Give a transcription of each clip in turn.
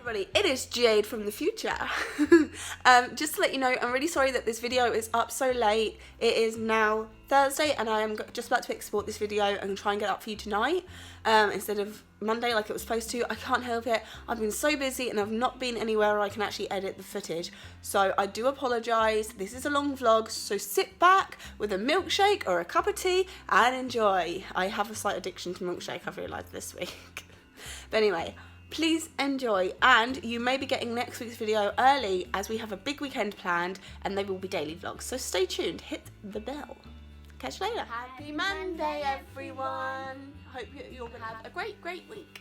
Everybody, it is Jade from the future. Just to let you know, I'm really sorry that this video is up so late. It is now Thursday and I am just about to export this video and try and get it up for you tonight instead of Monday like it was supposed to. I can't help it. I've been so busy and I've not been anywhere where I can actually edit the footage. So I do apologise. This is a long vlog, so sit back with a milkshake or a cup of tea and enjoy. I have a slight addiction to milkshake, I've realised this week. But anyway, please enjoy, and you may be getting next week's video early as we have a big weekend planned and they will be daily vlogs, so stay tuned, hit the bell. Catch you later. Happy Monday everyone. Hope you're going to have a great week.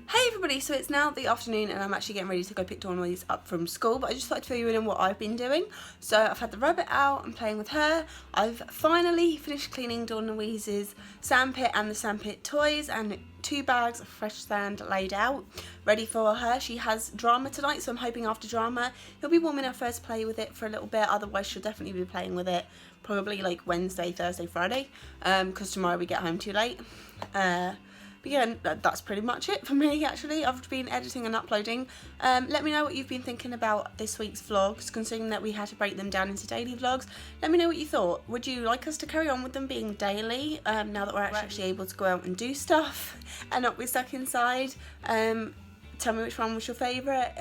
Hey everybody, so it's now the afternoon and I'm actually getting ready to go pick Dawn-louise up from school, but I just thought I'd fill you in on what I've been doing. So I've had the rabbit out and playing with her. I've finally finished cleaning Dawn-louise's sandpit and the sandpit toys, and 2 bags of fresh sand laid out, ready for her. She has drama tonight, so I'm hoping after drama it'll be warm enough for her to play with it for a little bit, otherwise she'll definitely be playing with it probably like Wednesday, Thursday, Friday, because tomorrow we get home too late. But yeah, that's pretty much it for me actually. I've been editing and uploading. Let me know what you've been thinking about this week's vlogs, considering that we had to break them down into daily vlogs. Let me know what you thought. Would you like us to carry on with them being daily now that we're actually able to go out and do stuff and not be stuck inside? Tell me which one was your favourite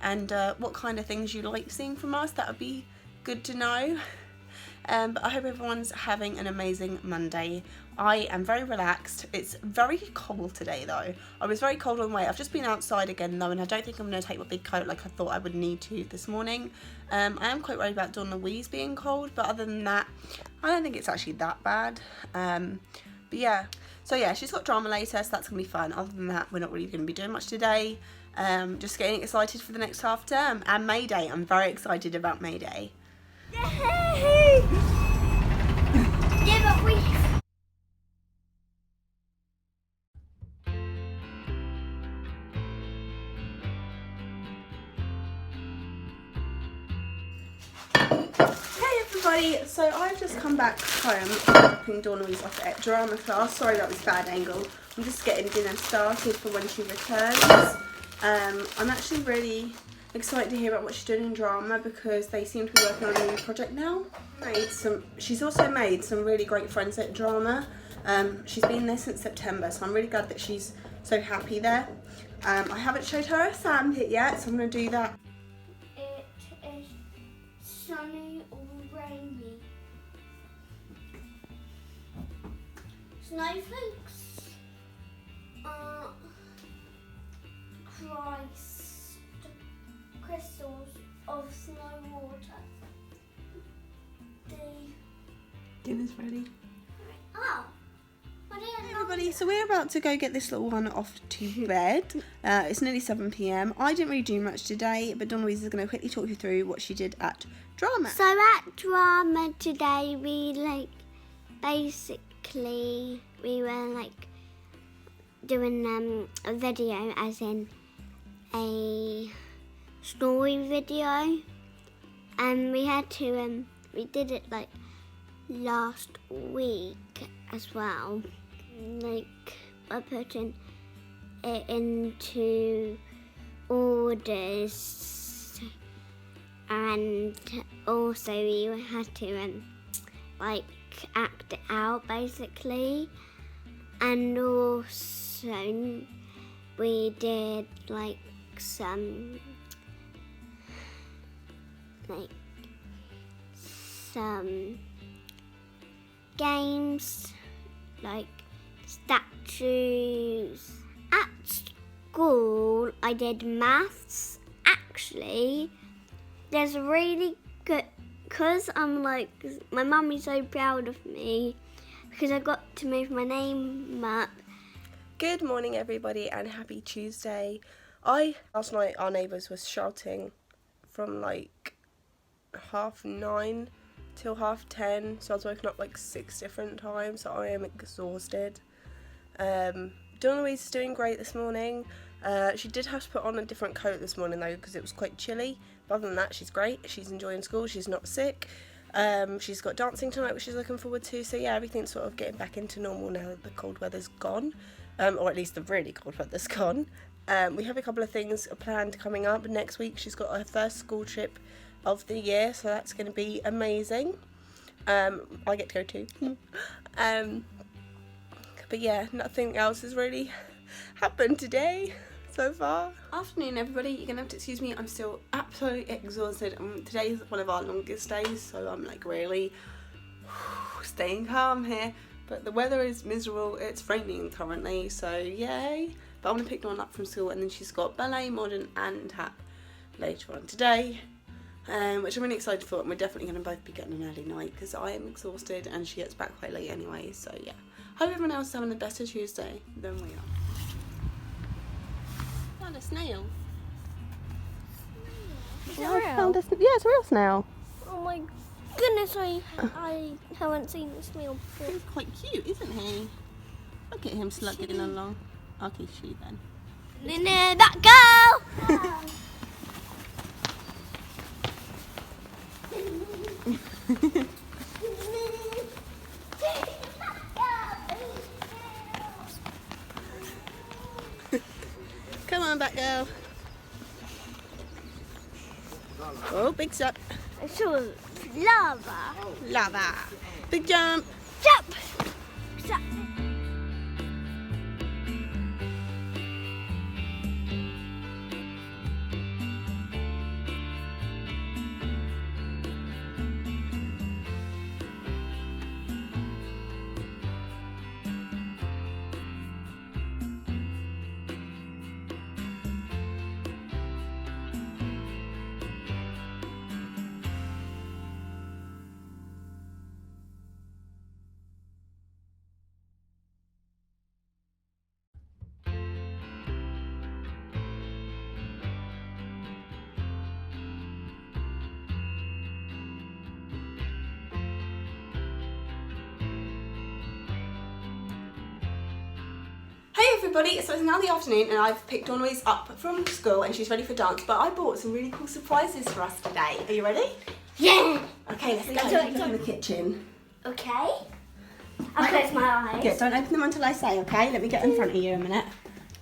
and what kind of things you like seeing from us. That would be good to know. But I hope everyone's having an amazing Monday. I am very relaxed. It's very cold today though. I was very cold on the way. I've just been outside again though, and I don't think I'm going to take my big coat like I thought I would need to this morning. I am quite worried about Dawn-louise being cold, but other than that, I don't think it's actually that bad. But yeah, so yeah, she's got drama later, so that's going to be fun. Other than that, we're not really going to be doing much today. Just getting excited for the next half term and May Day. I'm very excited about May Day. Yay! Yeah, but we... Hey everybody, so I've just come back home, dropping Dawn-louise off at drama class. Sorry that was a bad angle. I'm just getting dinner started for when she returns. I'm actually really excited to hear about what she's doing in drama because they seem to be working on a new project now. She's also made some really great friends at drama. She's been there since September, so I'm really glad that she's so happy there. I haven't showed her a sandpit yet, so I'm going to do that. It is sunny or rainy. Snowflakes are crystals of snow water. Dinner's ready. Oh, I didn't Hey know. everybody, so we're about to go get this little one off to bed. It's nearly 7 PM. I didn't really do much today, but Dawn-louise is going to quickly talk you through what she did at drama. So at drama today, we basically we were doing a video, as in a story video, and we had to we did it last week as well, by putting it into orders, and also we had to act it out basically, and also we did some games, statues. At school I did maths. Actually, there's a really good, because my mum is so proud of me because I got to move my name up. Good morning everybody and happy Tuesday. Last night our neighbours was shouting from 9:30 till 10:30, so I was woken up 6 different times, so I am exhausted. Dawn-louise is doing great this morning. She did have to put on a different coat this morning though because it was quite chilly, but other than that she's great. She's enjoying school, she's not sick. She's got dancing tonight, which she's looking forward to. So yeah, everything's sort of getting back into normal now that the cold weather's gone, or at least the really cold weather's gone. We have a couple of things planned coming up. Next week she's got her first school trip of the year, so that's going to be amazing. I get to go too. But yeah, nothing else has really happened today so far. Afternoon everybody, you're gonna have to excuse me, I'm still absolutely exhausted. Today is one of our longest days, so I'm like really staying calm here, but the weather is miserable. It's raining currently, so yay. But I'm gonna pick Dawn up from school, and then she's got ballet, modern and tap later on today, which I'm really excited for, and we're definitely gonna both be getting an early night because I am exhausted and she gets back quite late anyway, so yeah. Hope everyone else is having a better Tuesday than we are. Found a snail. Is it real? Yeah, it's a real snail. Oh my goodness, I haven't seen this snail before. He's quite cute, isn't he? Look at him slugging along. Okay, she then. Nina, that girl! Come on, back girl. Oh, big step. I saw lava. Lava. Big jump. Jump! Jump. Hey everybody, so it's now the afternoon and I've picked Dawn-louise up from school and she's ready for dance, but I bought some really cool surprises for us today. Are you ready? Yeah! Okay, let's go in the kitchen. Okay. I'll close my eyes. Good, don't open them until I say, okay? Let me get in front of you a minute.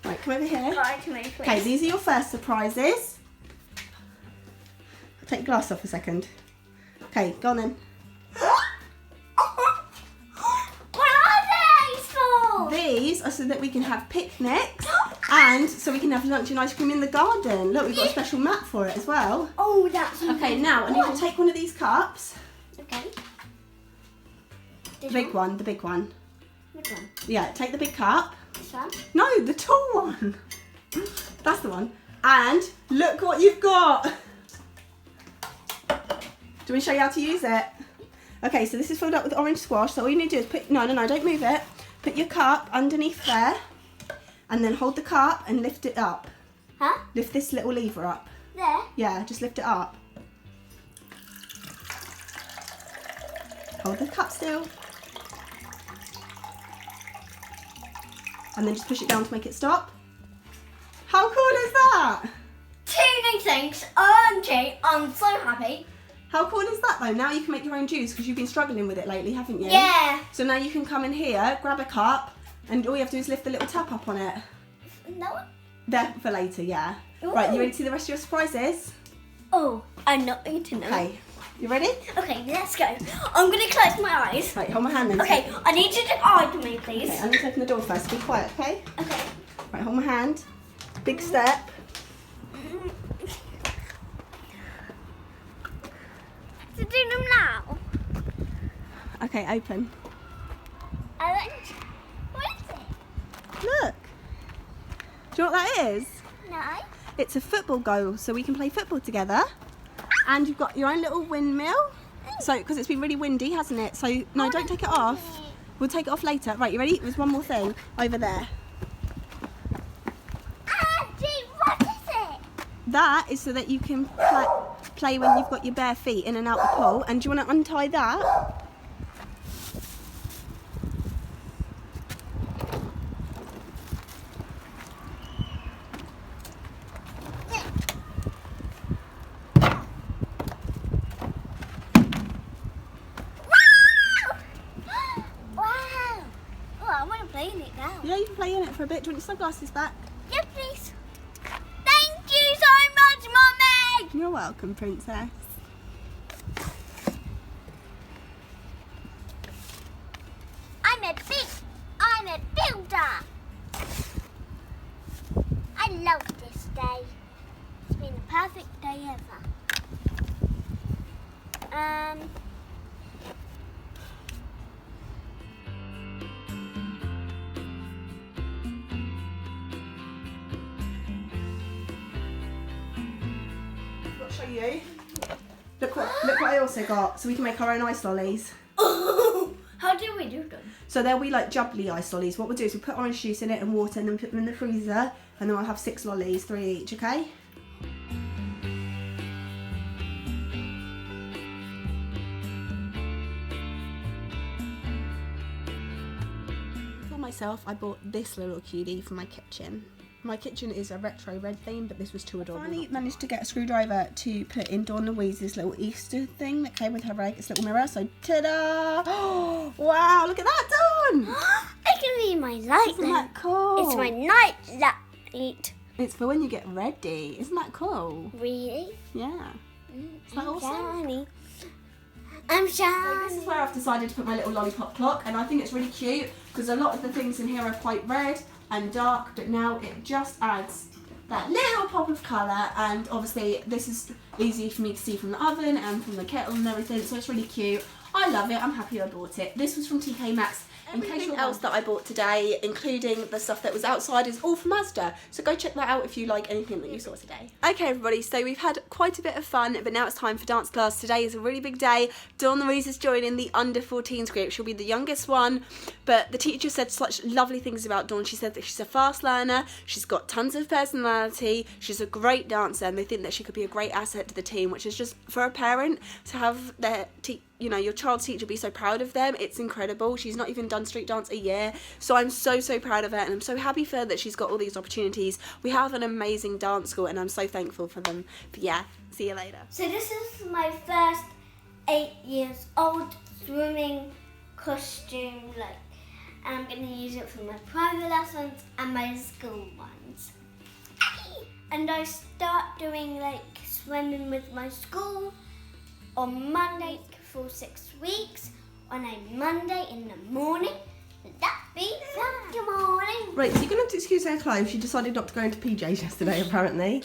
Right, come over here. Try to make Okay, these are your first surprises. I'll take your glass off a second. Okay, go on then. What are these for? These are so that we can have picnics and so we can have lunch and ice cream in the garden. Look, we've got a special mat for it as well. Oh, that's Okay, now I need you to take one of these cups. Okay. The big one, the big one. Which one? Yeah, take the big cup. This one? No, the tall one. That's the one. And look what you've got. Do we show you how to use it? Okay, so this is filled up with orange squash. So all you need to do is put, no, don't move it. Put your cup underneath there and then hold the cup and lift it up. Huh? Lift this little lever up. There? Yeah, just lift it up. Hold the cup still. And then just push it down to make it stop. How cool is that? 2 new things. OMG, I'm so happy. How cool is that though? Now you can make your own juice because you've been struggling with it lately, haven't you? Yeah. So now you can come in here, grab a cup, and all you have to do is lift the little tap up on it. No. There for later, yeah. Ooh. Right, you ready to see the rest of your surprises? Oh, I'm not eating them. Okay, you ready? Okay, let's go. I'm going to close my eyes. Right, hold my hand then. Okay, I need you to guide me, please. Okay, I'm going to open the door first. Be quiet, okay? Okay. Right, hold my hand. Big step. To do them now. Okay, open. What is it? Look. Do you know what that is? No. It's a football goal, so we can play football together. And you've got your own little windmill. So, because it's been really windy, hasn't it? So, no, don't take it off. We'll take it off later. Right, you ready? There's one more thing over there. Auntie, what is it? That is so that you can play when you've got your bare feet in and out the pool. And do you want to untie that? Yeah, you can play in it for a bit. Do you want your sunglasses back? Yeah, please. Thank you so much, Mummy! You're welcome, Princess. I'm a builder. I love this day. It's been the perfect day ever. I'll show you. Look what I also got. So we can make our own ice lollies. How do we do them? So they'll be like jubbly ice lollies. What we'll do is we'll put orange juice in it and water and then put them in the freezer, and then we'll have 6 lollies, 3 each, okay? For myself, I bought this little cutie for my kitchen. My kitchen is a retro red theme, but this was too adorable. I finally managed to get a screwdriver to put in Dawn-louise's little Easter thing that came with her egg. It's a little mirror, so ta-da! Oh, wow, look at that, Dawn! It can be my light. Isn't that cool? It's my night light. It's for when you get ready. Isn't that cool? Really? Yeah. Isn't that awesome? Shiny. I'm shiny. So this is where I've decided to put my little lollipop clock, and I think it's really cute because a lot of the things in here are quite red and dark, but now it just adds that little pop of colour, and obviously this is easy for me to see from the oven and from the kettle and everything, so it's really cute. I love it. I'm happy I bought it. This was from TK Maxx. Everything else that I bought today, including the stuff that was outside, is all from Asda. So go check that out if you like anything that you saw today. Okay, everybody, so we've had quite a bit of fun, but now it's time for dance class. Today is a really big day. Dawn-louise is joining the under 14s group. She'll be the youngest one, but the teacher said such lovely things about Dawn. She said that she's a fast learner, she's got tons of personality, she's a great dancer, and they think that she could be a great asset to the team, which is just, for a parent, to have their your child's teacher be so proud of them. It's incredible. She's not even done street dance a year, so I'm so proud of her, and I'm so happy for her that she's got all these opportunities. We have an amazing dance school, and I'm so thankful for them. But yeah, see you later. So this is my first 8 years old swimming costume, and I'm going to use it for my private lessons and my school ones. And I start doing swimming with my school on Monday for 6 weeks, on a Monday in the morning. That be Sunday morning. Right, so you're going to have to excuse her clothes. She decided not to go into PJs yesterday, apparently.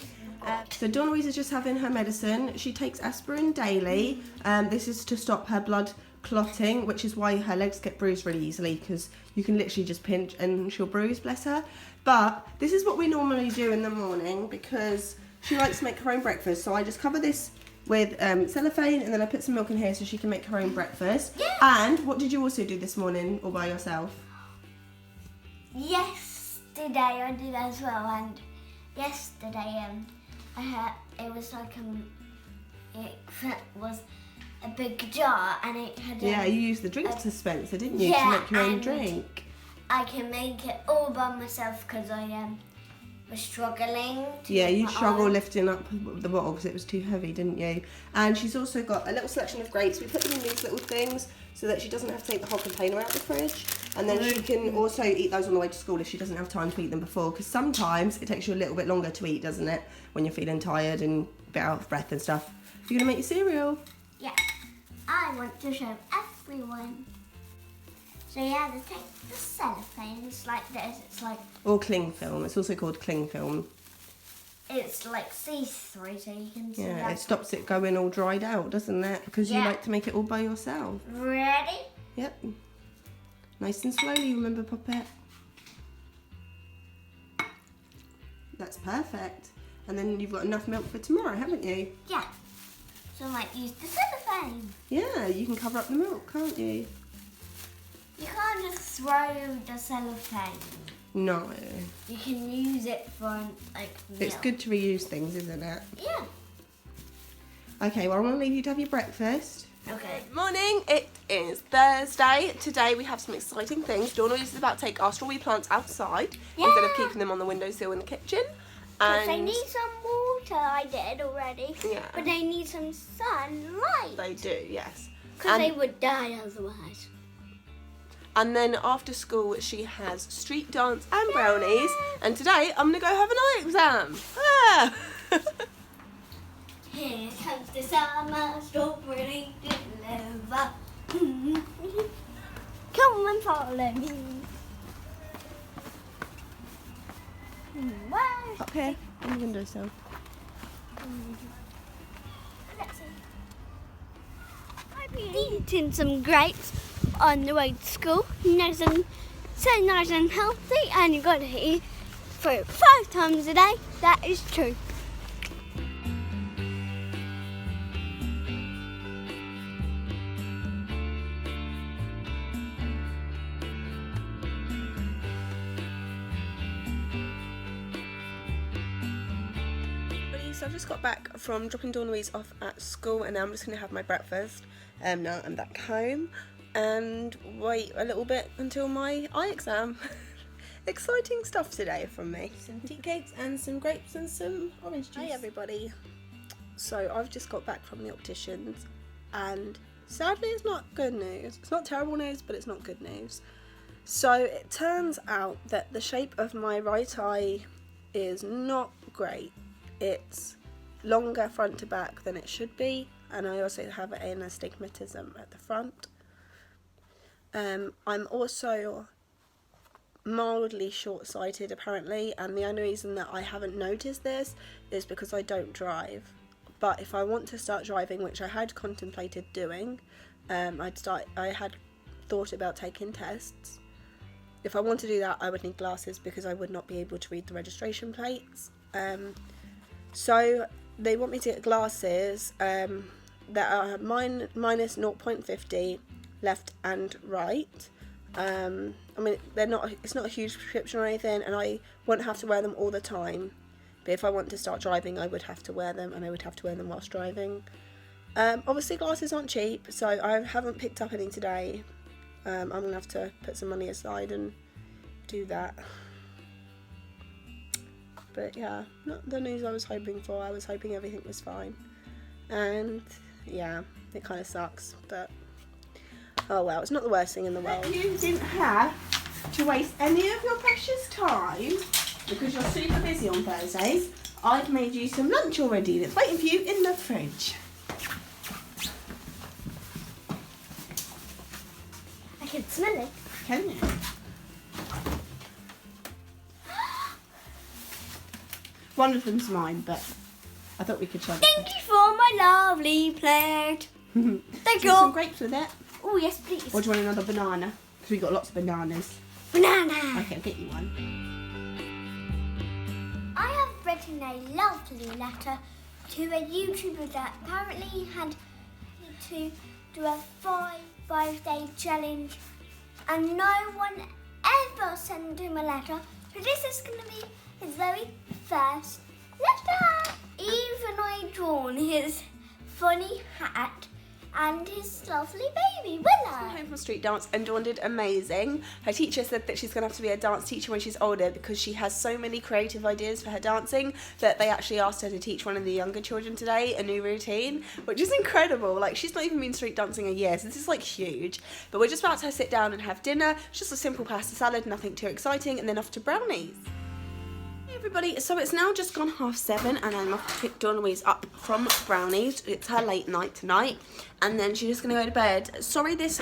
So Dawn-louise is just having her medicine. She takes aspirin daily. This is to stop her blood clotting, which is why her legs get bruised really easily, because you can literally just pinch and she'll bruise, bless her. But this is what we normally do in the morning because she likes to make her own breakfast. So I just cover this with cellophane, and then I put some milk in here so she can make her own breakfast. Yeah. And what did you also do this morning all by yourself? Yesterday I did as well, and yesterday it was it was a big jar, and it had Yeah, you used the drink dispenser, didn't you, to yeah, make your own and drink? I can make it all by myself because I was struggling to Yeah, get you my struggled arm. lifting up the bottle because it was too heavy, didn't you? And she's also got a little selection of grapes. We put them in these little things so that she doesn't have to take the whole container out of the fridge. And then she can also eat those on the way to school if she doesn't have time to eat them before, because sometimes it takes you a little bit longer to eat, doesn't it? When you're feeling tired and a bit out of breath and stuff. You're going to make your cereal. Yeah, I want to show everyone. So yeah, they take the cellophane. It's like this. It's like Or cling film. It's also called cling film. it's like see-through, so you can see. Yeah, that. it stops it going all dried out, doesn't it? Because you Yeah. like to make it all by yourself. Ready? Yep. Nice and slowly, remember, Puppet? That's perfect. And then you've got enough milk for tomorrow, haven't you? Yeah. So I might use the cellophane. Yeah, you can cover up the milk, can't you? You can't just throw the cellophane. No. You can use it for milk. It's good to reuse things, isn't it? Yeah. Okay, well, I'm going to leave you to have your breakfast. Okay. Good morning, it is Thursday. Today we have some exciting things. Dawn-louise is about to take our strawberry plants outside instead of keeping them on the windowsill in the kitchen. Because they And need some water, I did already. Yeah. But they need some sunlight. they do, yes. Because And- they would die otherwise. And then after school she has street dance and brownies. And today I'm going to go have an eye exam. Ah! Here comes the summer, strawberry deliver. Come and follow me. Where? Up here on the windowsill. Let's see. I've been eating some grapes on the way to school. Nice and healthy, and you've got to eat fruit 5 times a day. That is true. So I've just got back from dropping Dawn-louise off at school, and now I'm just going to have my breakfast. Now I'm back home and wait a little bit until my eye exam. Exciting stuff today from me. Some tea cakes and some grapes and some orange juice. Hi everybody. So I've just got back from the opticians, and sadly it's not good news. It's not terrible news, but it's not good news. So it turns out that the shape of my right eye is not great. It's longer front to back than it should be, and I also have an astigmatism at the front. I'm also mildly short-sighted apparently, and the only reason that I haven't noticed this is because I don't drive. But if I want to start driving, which I had contemplated doing, I had thought about taking tests. If I want to do that, I would need glasses because I would not be able to read the registration plates. So they want me to get glasses that are minus 0.50 left and right. I mean, it's not a huge prescription or anything, and I won't have to wear them all the time. But if I want to start driving, I would have to wear them, and I would have to wear them whilst driving. Obviously glasses aren't cheap, so I haven't picked up any today. I'm going to have to put some money aside and do that. But yeah, not the news I was hoping for. I was hoping everything was fine. And yeah, it kind of sucks, but oh well, it's not the worst thing in the world. You didn't have to waste any of your precious time because you're super busy on Thursdays. I've made you some lunch already that's waiting for you in the fridge. I can smell it. Can you? One of them's mine, but I thought we could try. Thank you for my lovely plate. Thank you. Some grapes with it. Oh yes, please. Or do you want another banana? Because we've got lots of bananas. Banana. Okay, I'll get you one. I have written a lovely letter to a YouTuber that apparently had to do a 5-day challenge, and no one ever sent him a letter. So this is going to be his very first letter. Even I drawn his funny hat and his lovely baby, Willow. Home from street dance, and Dawn did amazing. Her teacher said that she's going to have to be a dance teacher when she's older because she has so many creative ideas for her dancing that they actually asked her to teach one of the younger children today a new routine, which is incredible. Like, she's not even been street dancing a year, so this is like huge. But we're just about to sit down and have dinner. It's just a simple pasta salad, nothing too exciting, and then off to brownies. Hey everybody, so it's now just gone 7:30 and I'm off to pick Dawn-louise up from brownies. It's her late night tonight, and then she's just going to go to bed. Sorry, this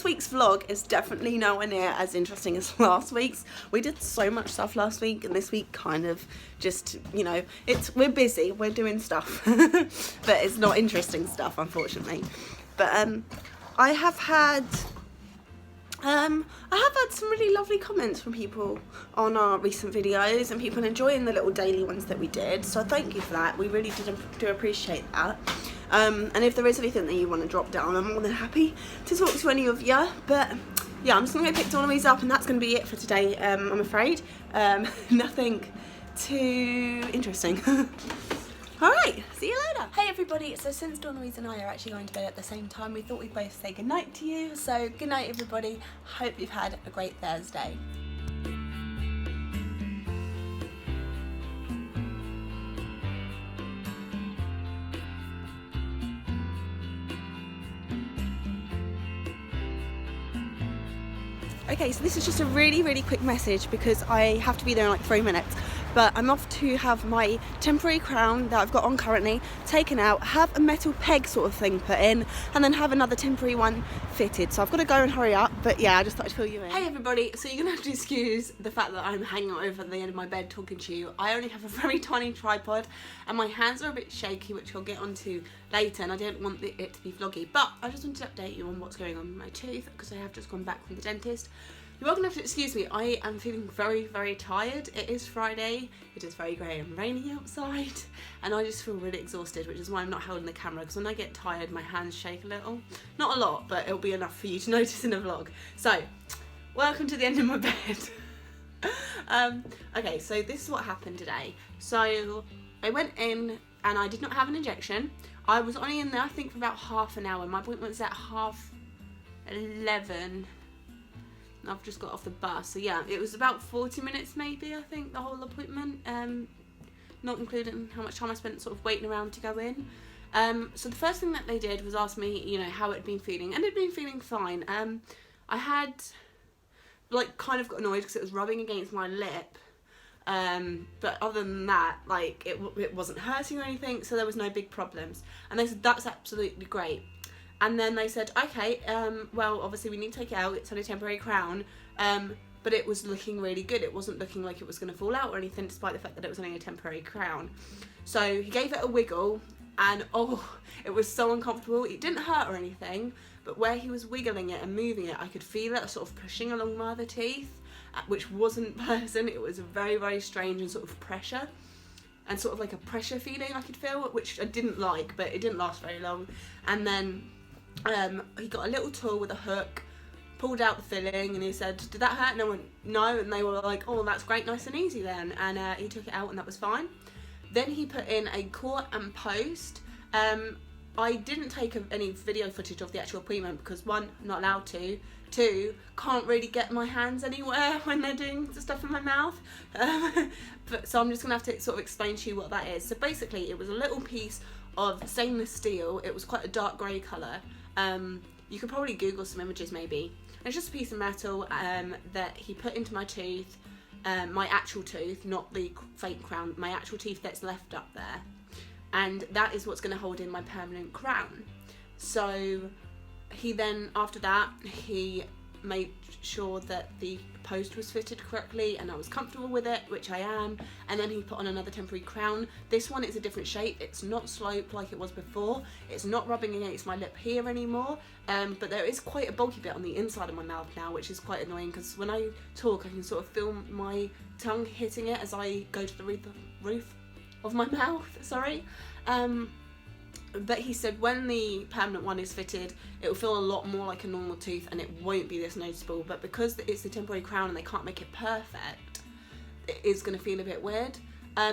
week's vlog is definitely nowhere near as interesting as last week's. We did so much stuff last week, and this week kind of just, you know, we're busy, we're doing stuff, but it's not interesting stuff, unfortunately. But I have had some really lovely comments from people on our recent videos, and people enjoying the little daily ones that we did, so thank you for that. We really do appreciate that. And if there is anything that you want to drop down, I'm more than happy to talk to any of you. But yeah, I'm just going to go pick Dawn-louise up, and that's going to be it for today, I'm afraid. Nothing too interesting. Alright, see you later. Hey everybody, so since Dawn-louise and I are actually going to bed at the same time, we thought we'd both say goodnight to you. So good night everybody, hope you've had a great Thursday. Okay, so this is just a really quick message because I have to be there in like 3 minutes. But I'm off to have my temporary crown that I've got on currently taken out, have a metal peg sort of thing put in, and then have another temporary one fitted. So I've got to go and hurry up, but yeah, I just thought I'd fill you in. Hey everybody, so you're going to have to excuse the fact that I'm hanging over the end of my bed talking to you. I only have a very tiny tripod and my hands are a bit shaky, which I'll get onto later, and I don't want it to be vloggy. But I just wanted to update you on what's going on with my tooth because I have just gone back from the dentist. You're going to have to excuse me, I am feeling very tired. It is Friday, it is very grey and rainy outside, and I just feel really exhausted, which is why I'm not holding the camera, because when I get tired my hands shake a little. Not a lot, but it'll be enough for you to notice in a vlog. So, welcome to the end of my bed. Okay, so this is what happened today. So, I went in and I did not have an injection. I was only in there I think for about half an hour. My appointment was at 11:30. I've just got off the bus, so yeah, it was about 40 minutes maybe, I think, the whole appointment, not including how much time I spent sort of waiting around to go in. So the first thing that they did was ask me, you know, how it had been feeling, and it had been feeling fine. I had, like, kind of got annoyed because it was rubbing against my lip, but other than that, like, it wasn't hurting or anything, so there was no big problems. And they said, that's absolutely great. And then they said, okay, well, obviously we need to take it out, it's on a temporary crown, but it was looking really good. It wasn't looking like it was going to fall out or anything, despite the fact that it was only a temporary crown. So he gave it a wiggle, and oh, it was so uncomfortable. It didn't hurt or anything, but where he was wiggling it and moving it, I could feel it sort of pushing along my other teeth, which wasn't pleasant. It was a very strange and sort of pressure. And sort of like a pressure feeling I could feel, which I didn't like, but it didn't last very long. And then he got a little tool with a hook, pulled out the filling, and he said, did that hurt? And I went, no, and they were like, oh, that's great, nice and easy then. And he took it out and that was fine. Then he put in a core and post. I didn't take any video footage of the actual appointment because one, I'm not allowed to, two, can't really get my hands anywhere when they're doing stuff in my mouth. So I'm just going to have to sort of explain to you what that is. So basically it was a little piece of stainless steel. It was quite a dark grey colour. You could probably Google some images maybe. It's just a piece of metal that he put into my tooth, my actual tooth, not the fake crown, my actual teeth that's left up there. And that is what's going to hold in my permanent crown. So he then, after that, he made sure that the post was fitted correctly and I was comfortable with it, which I am, and then he put on another temporary crown. This one is a different shape, it's not sloped like it was before, it's not rubbing against my lip here anymore, but there is quite a bulky bit on the inside of my mouth now, which is quite annoying because when I talk I can sort of feel my tongue hitting it as I go to the roof of my mouth, sorry. But he said when the permanent one is fitted, it will feel a lot more like a normal tooth and it won't be this noticeable. But because it's a temporary crown and they can't make it perfect, it is going to feel a bit weird.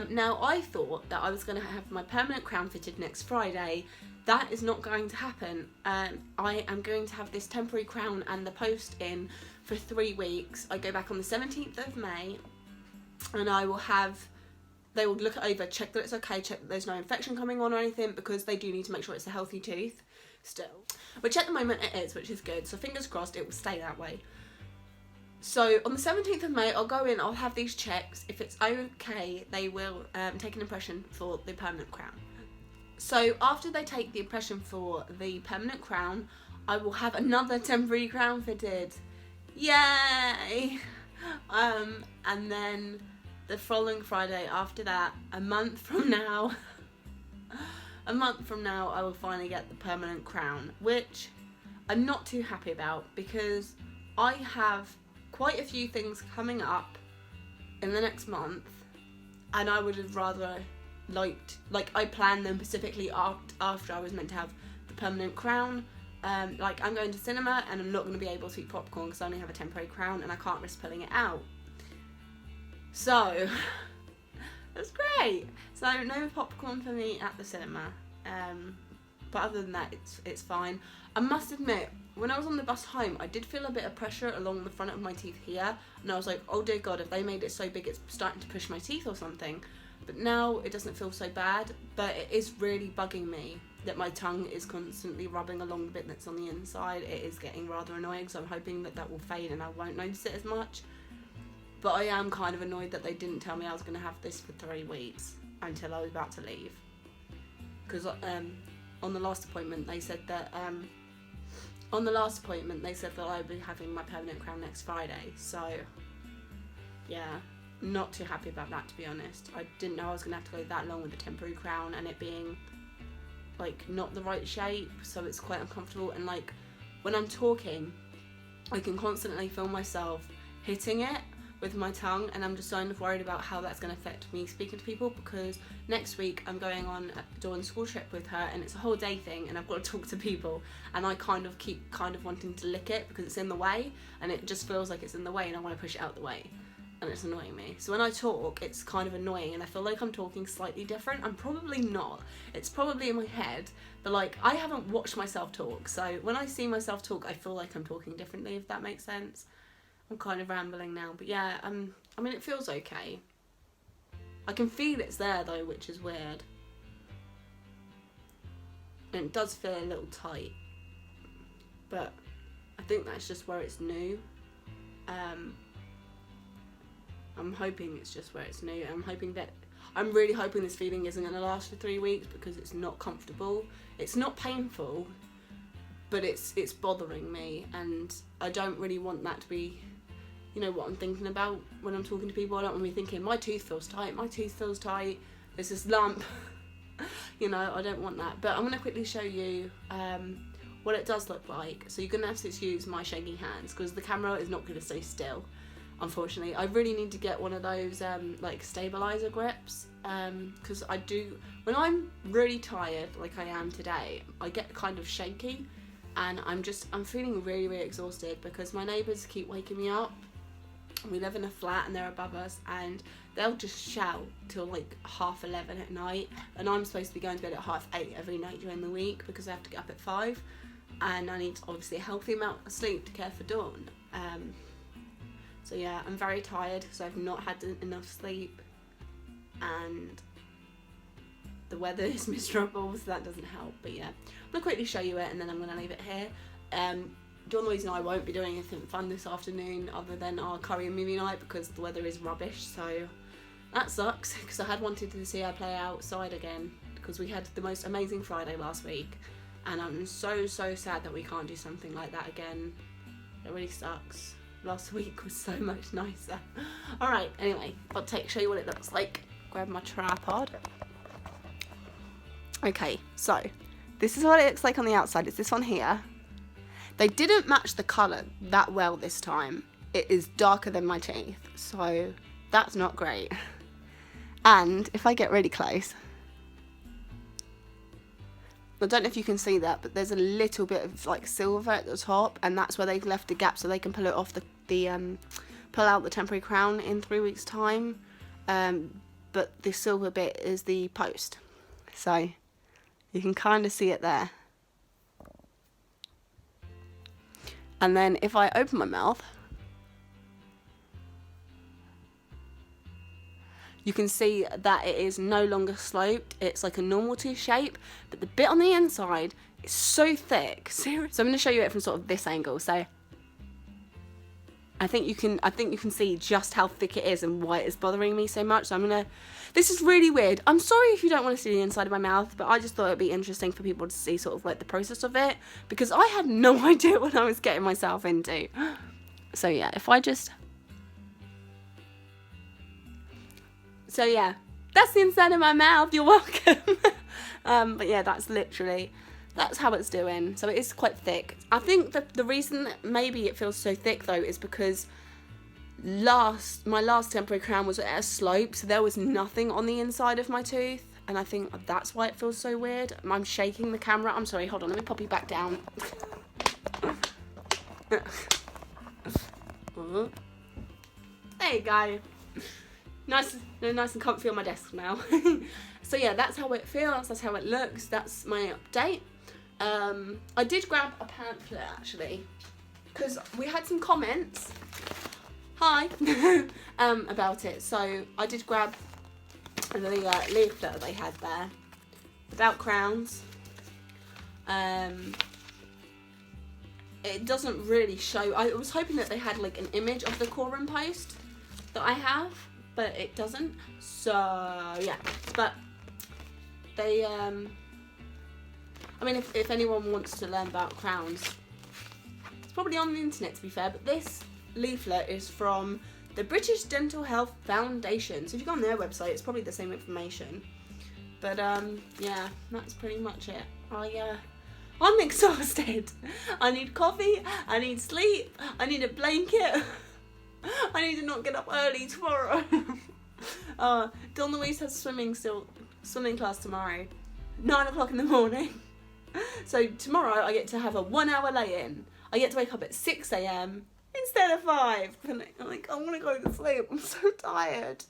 Now, I thought that I was going to have my permanent crown fitted next Friday. That is not going to happen. I am going to have this temporary crown and the post in for 3 weeks. I go back on the 17th of May and I will have... They will look it over, check that it's okay, check that there's no infection coming on or anything, because they do need to make sure it's a healthy tooth still. Which at the moment it is, which is good. So fingers crossed it will stay that way. So on the 17th of May, I'll go in, I'll have these checks. If it's okay, they will take an impression for the permanent crown. So after they take the impression for the permanent crown, I will have another temporary crown fitted. Yay! And then... the following Friday after that, a month from now, I will finally get the permanent crown, which I'm not too happy about because I have quite a few things coming up in the next month and I would have rather liked, like I planned them specifically after I was meant to have the permanent crown. Like I'm going to cinema and I'm not going to be able to eat popcorn because I only have a temporary crown and I can't risk pulling it out. So, that's great. So no popcorn for me at the cinema. But other than that, it's fine. I must admit, when I was on the bus home, I did feel a bit of pressure along the front of my teeth here. And I was like, oh dear God, if they made it so big it's starting to push my teeth or something. but now it doesn't feel so bad. But it is really bugging me that my tongue is constantly rubbing along the bit that's on the inside. It is getting rather annoying, so I'm hoping that that will fade and I won't notice it as much. But I am kind of annoyed that they didn't tell me I was going to have this for 3 weeks until I was about to leave. Because on the last appointment they said that I would be having my permanent crown next Friday. So yeah, not too happy about that, to be honest. I didn't know I was going to have to go that long with the temporary crown and it being like not the right shape, so it's quite uncomfortable. And like when I'm talking, I can constantly feel myself hitting it with my tongue, and I'm just kind of worried about how that's going to affect me speaking to people, because next week I'm going on a Dawn's school trip with her and it's a whole day thing and I've got to talk to people, and I kind of keep wanting to lick it because it's in the way, and it just feels like it's in the way and I want to push it out the way, and it's annoying me. So when I talk, it's kind of annoying and I feel like I'm talking slightly different. I'm probably not. It's probably in my head, but like I haven't watched myself talk, so when I see myself talk I feel like I'm talking differently, if that makes sense. I'm kind of rambling now, but yeah, I mean it feels okay. I can feel it's there though, which is weird. And it does feel a little tight, but I think that's just where it's new. I'm hoping it's just where it's new. I'm really hoping this feeling isn't going to last for 3 weeks, because it's not comfortable. It's not painful, but it's bothering me, and I don't really want that to be, you know, what I'm thinking about when I'm talking to people. I don't want to be thinking, my tooth feels tight, there's this lump. You know, I don't want that. But I'm going to quickly show you what it does look like. So you're going to have to excuse my shaky hands, because the camera is not going to stay still, unfortunately. I really need to get one of those like stabilizer grips, because I do, when I'm really tired like I am today, I get kind of shaky, and I'm feeling really, really exhausted because my neighbours keep waking me up. We live in a flat and they're above us, and they'll just shout till like 11:30 at night, and I'm supposed to be going to bed at 8:30 every night during the week because I have to get up at 5, and I need obviously a healthy amount of sleep to care for Dawn. So yeah, I'm very tired because I've not had enough sleep, and the weather is miserable, so that doesn't help. But yeah, I'm going to quickly show you it and then I'm going to leave it here. Dawn-louise and I won't be doing anything fun this afternoon other than our curry and movie night because the weather is rubbish, so that sucks, because I had wanted to see her play outside again because we had the most amazing Friday last week, and I'm so sad that we can't do something like that again. It really sucks. Last week was so much nicer. Alright, anyway, I'll show you what it looks like. Grab my tripod. Okay, so this is what it looks like on the outside. It's this one here. They didn't match the colour that well this time. It is darker than my teeth, so that's not great. And if I get really close, I don't know if you can see that, but there's a little bit of like silver at the top, and that's where they've left a gap so they can pull it off pull out the temporary crown in 3 weeks' time. But the silver bit is the post, so you can kind of see it there. And then if I open my mouth, you can see that it is no longer sloped. It's like a normal tooth shape, but the bit on the inside is so thick. Seriously. So I'm going to show you it from sort of this angle. So I think you can see just how thick it is and why it is bothering me so much. So this is really weird. I'm sorry if you don't want to see the inside of my mouth, but I just thought it'd be interesting for people to see sort of like the process of it, because I had no idea what I was getting myself into. So yeah, so yeah, that's the inside of my mouth. You're welcome. But yeah, that's how it's doing. So it is quite thick. I think that the reason that maybe it feels so thick though is because my last temporary crown was at a slope, so there was nothing on the inside of my tooth, and I think that's why it feels so weird. I'm shaking the camera. I'm sorry, hold on, let me pop you back down. There you go. Nice and comfy on my desk now. So yeah, that's how it feels, that's how it looks, that's my update. I did grab a pamphlet actually, because we had some comments, hi, about it. So I did grab the leaflet that they had there about crowns. It doesn't really show. I was hoping that they had like an image of the quorum post that I have, but it doesn't. So yeah, but they I mean, if anyone wants to learn about crowns, it's probably on the internet, to be fair, but this leaflet is from the British Dental Health Foundation. So if you go on their website, it's probably the same information. But yeah, that's pretty much it. I'm exhausted. I need coffee, I need sleep, I need a blanket. I need to not get up early tomorrow. Dawn-louise has swimming class tomorrow, 9 o'clock in the morning. So tomorrow I get to have a 1 hour lay-in. I get to wake up at 6 a.m. instead of 5. And I'm like, I want to go to sleep. I'm so tired.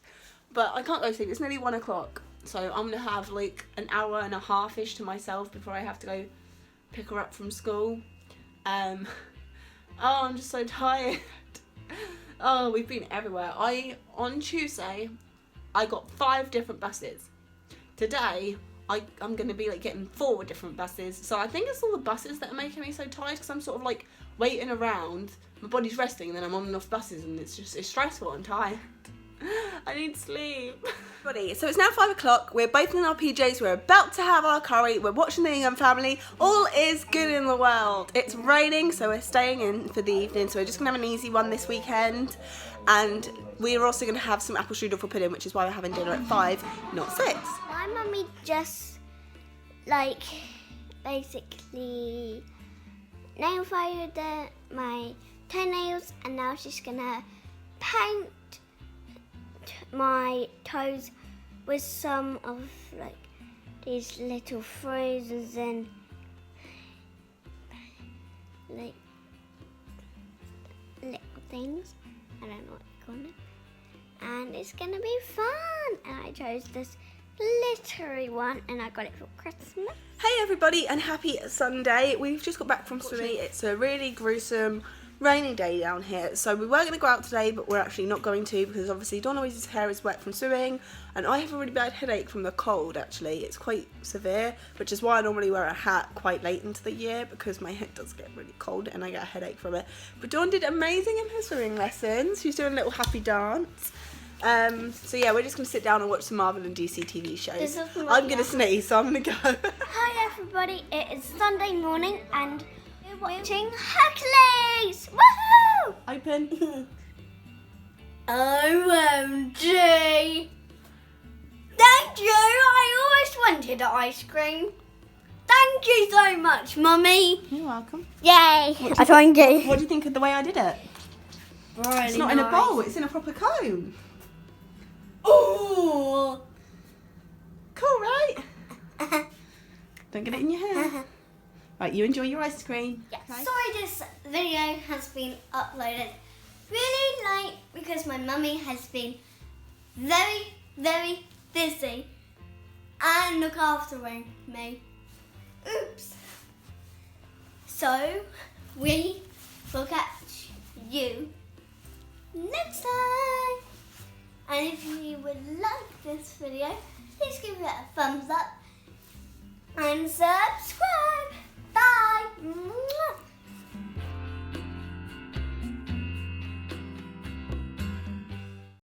But I can't go to sleep. It's nearly 1 o'clock. So I'm going to have like an hour and a half-ish to myself before I have to go pick her up from school. I'm just so tired. Oh, we've been everywhere. On Tuesday, I got 5 different buses. Today, I'm going to be like getting 4 different buses. So I think it's all the buses that are making me so tired, because I'm sort of like waiting around. My body's resting and then I'm on and off buses and it's stressful. I'm tired. I need sleep. So it's now 5 o'clock. We're both in our PJs. We're about to have our curry. We're watching The Young Family. All is good in the world. It's raining, so we're staying in for the evening. So we're just going to have an easy one this weekend. And we're also going to have some apple strudel for pudding, which is why we're having dinner at 5, not 6. My mummy just, like, basically nail filed my toenails, and now she's going to paint my toes with some of like these little phrases and like little things. I don't know what to call it. And it's gonna be fun. And I chose this glittery one and I got it for Christmas. Hey everybody and happy Sunday. We've just got back from swimming. It's a really gruesome rainy day down here, so we were going to go out today, but we're actually not going to, because obviously Dawn-louise's hair is wet from swimming and I have a really bad headache from the cold. Actually, it's quite severe, which is why I normally wear a hat quite late into the year, because my head does get really cold and I get a headache from it. But Dawn did amazing in her swimming lessons. She's doing a little happy dance. So yeah, we're just going to sit down and watch some Marvel and DC TV shows. I'm going to sneeze, so I'm going to go. Hi everybody, it is Sunday morning and we're watching Hercules! Woohoo! Open. OMG! Thank you! I always wanted ice cream. Thank you so much, Mummy. You're welcome. Yay! Thank you. What do you think of the way I did it? Really It's not in a bowl, it's in a proper cone. Ooh! Cool, right? Don't get it in your hair. Right, you enjoy your ice cream. Yeah. Okay. Sorry this video has been uploaded really late because my mummy has been very, very busy and look after me. Oops. So, we will catch you next time. And if you would like this video, please give it a thumbs up and subscribe. Bye.